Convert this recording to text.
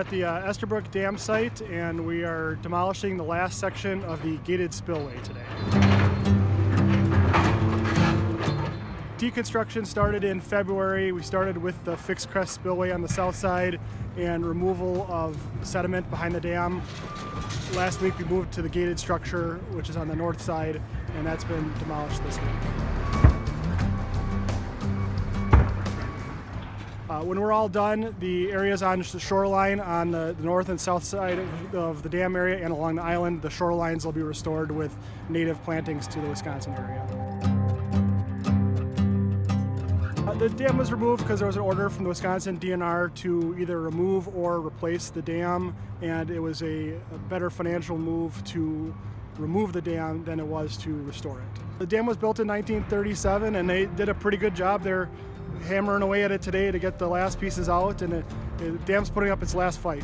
at the Estabrook Dam site, and we are demolishing the last section of the gated spillway today. Deconstruction started in February. We started with the fixed crest spillway on the south side and removal of sediment behind the dam. Last week we moved to the gated structure, which is on the north side, and that's been demolished this week. When we're all done, the areas on the shoreline on the north and south side of the dam area and along the island, the shorelines will be restored with native plantings to the Wisconsin area. The dam was removed because there was an order from the Wisconsin DNR to either remove or replace the dam, and it was a better financial move to remove the dam than it was to restore it. The dam was built in 1937, and they did a pretty good job. They're hammering away at it today to get the last pieces out, and the dam's putting up its last fight.